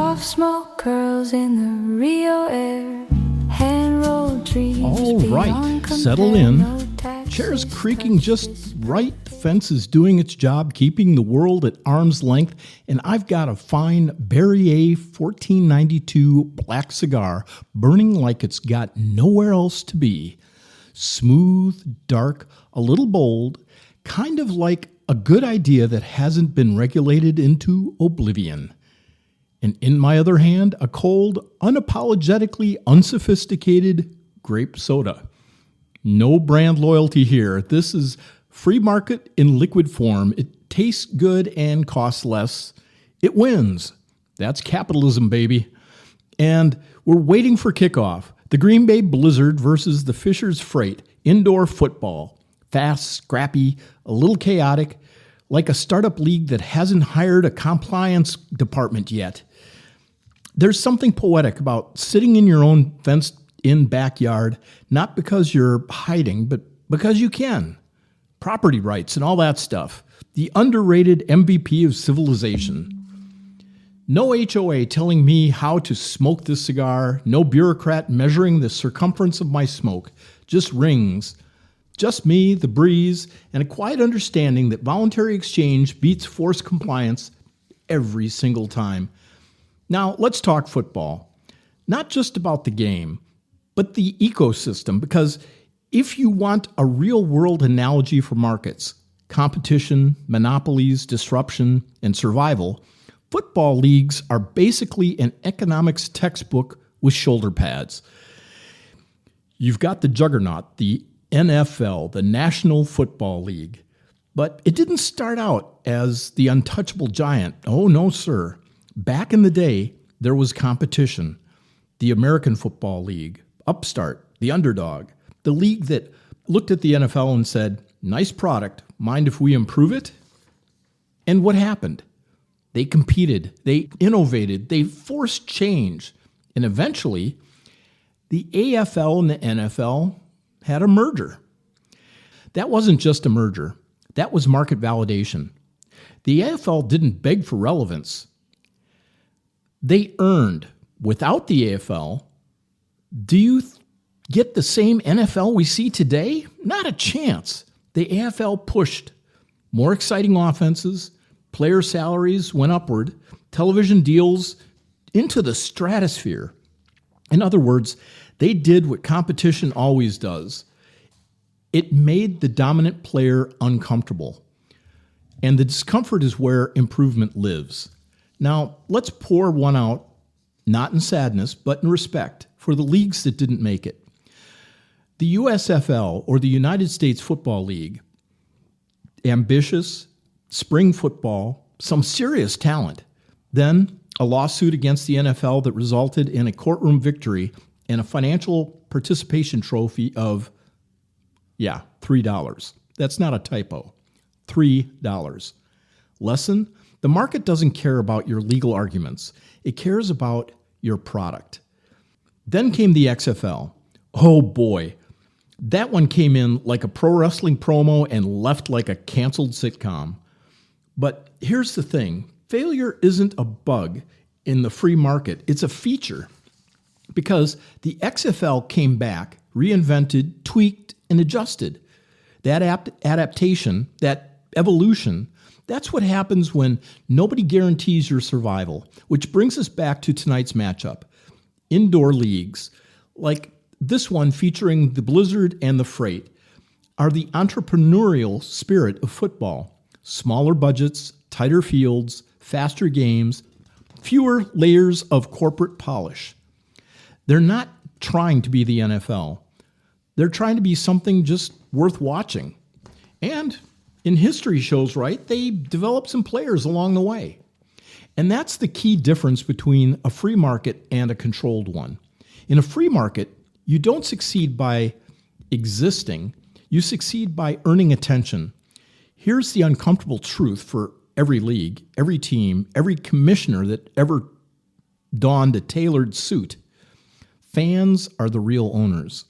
Soft smoke curls in the Rio air. Hand-rolled trees. All right, settle in. Chairs creaking just right. The fence is doing its job, keeping the world at arm's length. And I've got a fine Bariay 1492 black cigar burning like it's got nowhere else to be. Smooth, dark, a little bold, kind of like a good idea that hasn't been regulated into oblivion. And in my other hand, a cold, unapologetically unsophisticated grape soda. No brand loyalty here. This is free market in liquid form. It tastes good and costs less. It wins. That's capitalism, baby. And we're waiting for kickoff. The Green Bay Blizzard versus the Fishers Freight. Indoor football. Fast, scrappy, a little chaotic, like a startup league that hasn't hired a compliance department yet. There's something poetic about sitting in your own fenced-in backyard, not because you're hiding, but because you can. Property rights and all that stuff. The underrated MVP of civilization. No HOA telling me how to smoke this cigar. No bureaucrat measuring the circumference of my smoke. Just rings. Just me, the breeze, and a quiet understanding that voluntary exchange beats forced compliance every single time. Now, let's talk football. Not just about the game, but the ecosystem, because if you want a real-world analogy for markets, competition, monopolies, disruption, and survival, football leagues are basically an economics textbook with shoulder pads. You've got the juggernaut, the NFL, the National Football League. But it didn't start out as the untouchable giant. Oh, no, sir. Back in the day, there was competition. The American Football League, upstart, the underdog, the league that looked at the NFL and said, nice product, mind if we improve it? And what happened? They competed, they innovated, they forced change. And eventually, the AFL and the NFL had a merger. That wasn't just a merger. That was market validation. The AFL didn't beg for relevance. They earned. Without the AFL, do you get the same NFL we see today? Not a chance. The AFL pushed more exciting offenses, player salaries went upward, television deals into the stratosphere. In other words, they did what competition always does. It made the dominant player uncomfortable. And the discomfort is where improvement lives. Now, let's pour one out, not in sadness, but in respect, for the leagues that didn't make it. The USFL, or the United States Football League, ambitious, spring football, some serious talent. Then a lawsuit against the NFL that resulted in a courtroom victory and a financial participation trophy of, $3. That's not a typo. $3. Lesson? The market doesn't care about your legal arguments. It cares about your product. Then came the XFL. Oh boy. That one came in like a pro wrestling promo and left like a canceled sitcom. But here's the thing. Failure isn't a bug in the free market. It's a feature. Because the XFL came back, reinvented, tweaked, and adjusted. That adaptation, that evolution, that's what happens when nobody guarantees your survival, which brings us back to tonight's matchup. Indoor leagues, like this one featuring the Blizzard and the Freight, are the entrepreneurial spirit of football. Smaller budgets, tighter fields, faster games, fewer layers of corporate polish. They're not trying to be the NFL. They're trying to be something just worth watching. And in history shows, right, they develop some players along the way. And that's the key difference between a free market and a controlled one. In a free market, you don't succeed by existing. You succeed by earning attention. Here's the uncomfortable truth for every league, every team, every commissioner that ever donned a tailored suit. Fans are the real owners.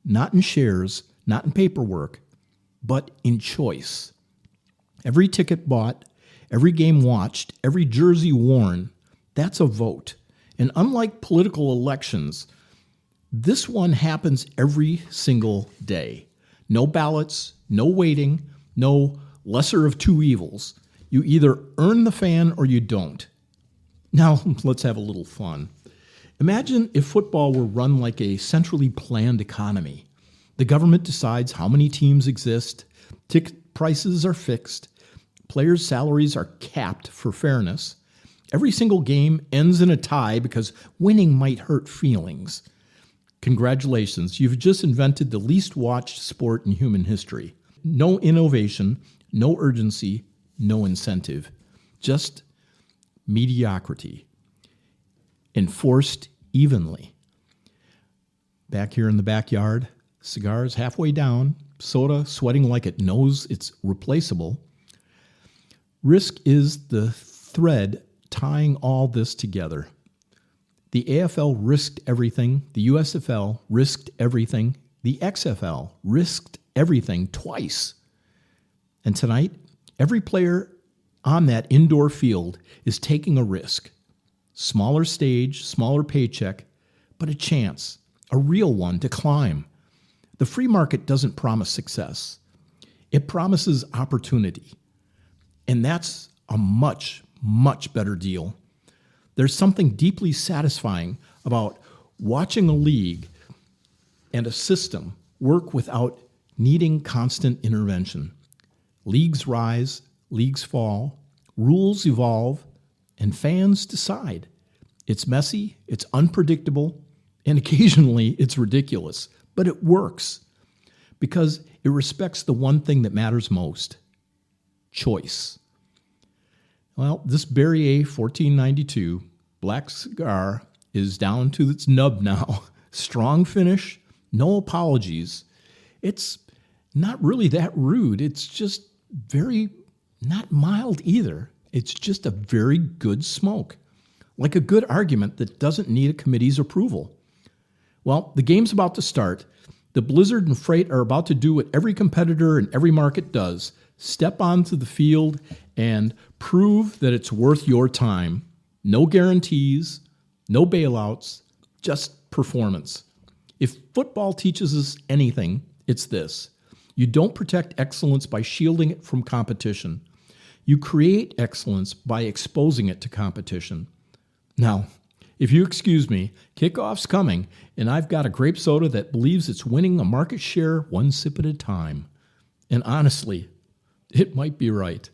Not in shares, not in paperwork, but in choice. Every ticket bought, every game watched, every jersey worn, That's a vote. And unlike political elections, this one happens every single day. No ballots, no waiting, no lesser of two evils. You either earn the fan or you don't. Now, let's have a little fun. Imagine if football were run like a centrally planned economy. The government decides how many teams exist, ticket prices are fixed, players' salaries are capped for fairness. Every single game ends in a tie because winning might hurt feelings. Congratulations, you've just invented the least watched sport in human history. No innovation, no urgency, no incentive. Just mediocrity. Enforced evenly. Back here in the backyard, cigars halfway down, soda sweating like it knows it's replaceable. Risk is the thread tying all this together. The AFL risked everything, the USFL risked everything, the XFL risked everything twice. And tonight, every player on that indoor field is taking a risk. Smaller stage, smaller paycheck, but a chance, a real one to climb. The free market doesn't promise success. It promises opportunity. And that's a much, much better deal. There's something deeply satisfying about watching a league and a system work without needing constant intervention. Leagues rise, leagues fall, rules evolve, and fans decide. It's messy, it's unpredictable, and occasionally it's ridiculous, but it works because it respects the one thing that matters most: choice. Well, this Bariay 1492 black cigar is down to its nub now. Strong finish, no apologies. It's not really that rude. It's just very, not mild either. It's just a very good smoke. Like a good argument that doesn't need a committee's approval. Well, the game's about to start. The Blizzard and Freight are about to do what every competitor in every market does: step onto the field and prove that it's worth your time. No guarantees, no bailouts, just performance. If football teaches us anything, it's this: you don't protect excellence by shielding it from competition. You create excellence by exposing it to competition. Now, if you excuse me, kickoff's coming, and I've got a grape soda that believes it's winning a market share one sip at a time. And honestly, it might be right.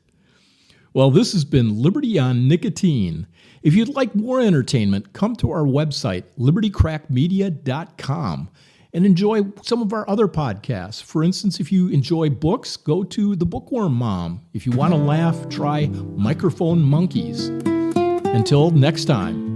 Well, this has been Liberty on Nicotine. If you'd like more entertainment, come to our website, libertycrackmedia.com, and enjoy some of our other podcasts. For instance, if you enjoy books, go to The Bookworm Mom. If you want to laugh, try Microphone Monkeys. Until next time.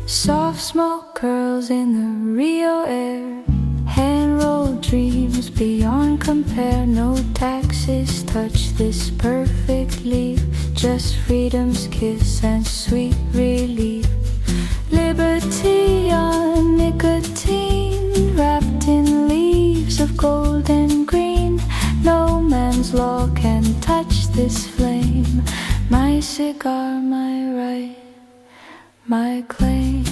Soft smoke curls in the Rio air, hand-rolled dreams beyond compare. No taxes touch this perfect leaf, just freedom's kiss and sweet relief. Liberty on nicotine, wrapped in leaves of gold and green. No man's law can touch this flame. My cigar, my right, my claim.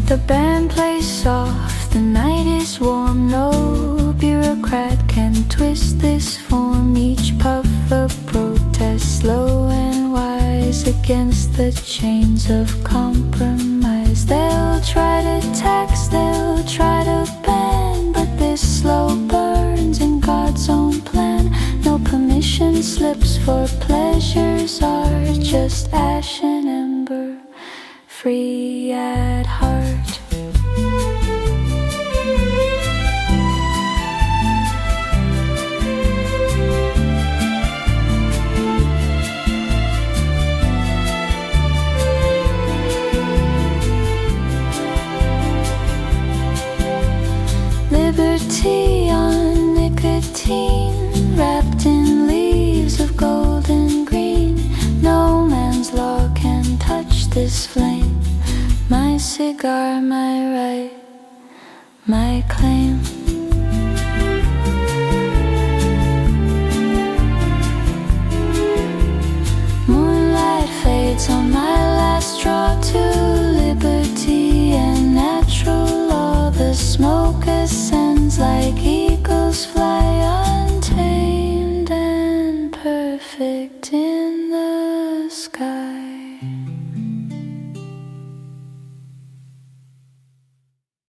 The band plays soft, the night is warm. No bureaucrat can twist this form. Each puff a protest, slow and wise, against the chains of compromise. They'll try to tax, they'll try to ban, but this slow burns in God's own plan. No permission slips, for pleasures are just ash and ember, free at heart. Liberty on nicotine, wrapped in leaves of gold and green. No man's law can touch this flame. My cigar, my right, my claim. Moonlight fades on my last straw too.